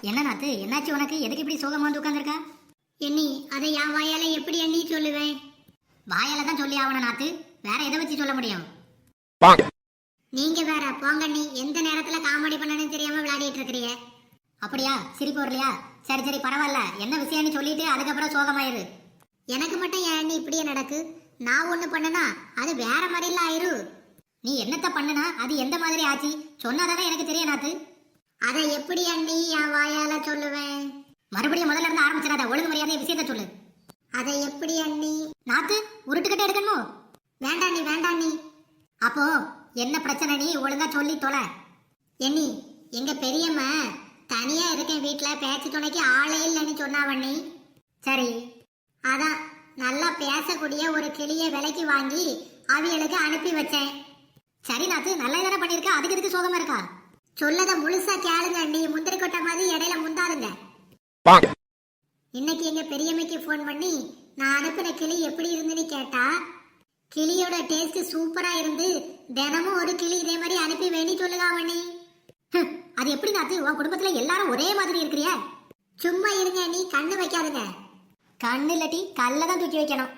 என்ன நாத்து, என்னாச்சு உனக்கு? எதுக்கு இப்படி சோகமா வந்து உட்காந்துருக்கா? எண்ணி அதை என் வாயால எப்படி எண்ணி சொல்லுவேன்? வாயால தான் சொல்லி ஆகணும் நாத்து, வேற எதை வச்சு சொல்ல முடியும்? நீங்க வேற போங்க நீ. எந்த நேரத்துல காமெடி பண்ணணும்னு தெரியாம விளையாடிட்டு இருக்கிறீங்க. அப்படியா? சிரிப்பு வரலையா? சரி சரி பரவாயில்ல, என்ன விஷயம்னு சொல்லிட்டு அதுக்கப்புறம் சோகமாயிரு. எனக்கு மட்டும் ஏன் அண்ணி இப்படியே நடக்கு? நான் ஒண்ணு பண்ணனா அது வேற மாதிரிலாம் ஆயிரு. நீ என்னத்த பண்ணுனா அது எந்த மாதிரி ஆச்சு சொன்னாதானே எனக்கு தெரியும் நாத்து. அதை எப்படி அண்ணி என் வாயால சொல்லுவேன்? மறுபடியும் முதல்ல இருந்து ஆரம்பிச்சிடாத, ஒழுங்கு மரியாதை விஷயத்த சொல்லு. அதை எப்படி அண்ணி? நாத்து, உருட்டுக்கிட்டே எடுக்கணுமோ? வேண்டாம் நீ, வேண்டாம் நீ. அப்போ என்ன பிரச்சனை நீ ஒழுங்கா சொல்லி தொலை. எண்ணி, எங்க பெரியம்மா தனியா இருக்கேன் வீட்டுல, பேச்சு துணைக்கு ஆளே இல்லைன்னு சொன்னாவண்ணி. சரி, அதான் நல்லா பேசக்கூடிய ஒரு கிளிய விலைக்கு வாங்கி அவியலுக்கு அனுப்பி வச்சேன். சரி நாத்து, நல்லா தானே பண்ணிருக்க, அதுக்கு எதுக்கு சோகமா இருக்கா? சொல்லத முழுசா கேளுங்க அண்ணி, முந்திரி கொட்டை மாதிரி இடையில முந்தாதுங்க. இன்னைக்கு எங்க பெரியம்மைக்கு போன் பண்ணி நான் அனுப்பின கிளி எப்படி இருந்துன்னு கேட்டா, கிளியோட டேஸ்ட் சூப்பரா இருந்து தினமும் ஒரு கிளி இதே மாதிரி அனுப்பி வேண்டி சொல்லுதாவண்ணி. அது எப்படி நாத்து, உன் குடும்பத்துல எல்லாரும் ஒரே மாதிரி இருக்கிறியா? சும்மா இருங்க நீ, கண்ணு வைக்காதுங்க. கண்ணு இல்லாட்டி கல்ல தான் தூக்கி வைக்கணும்.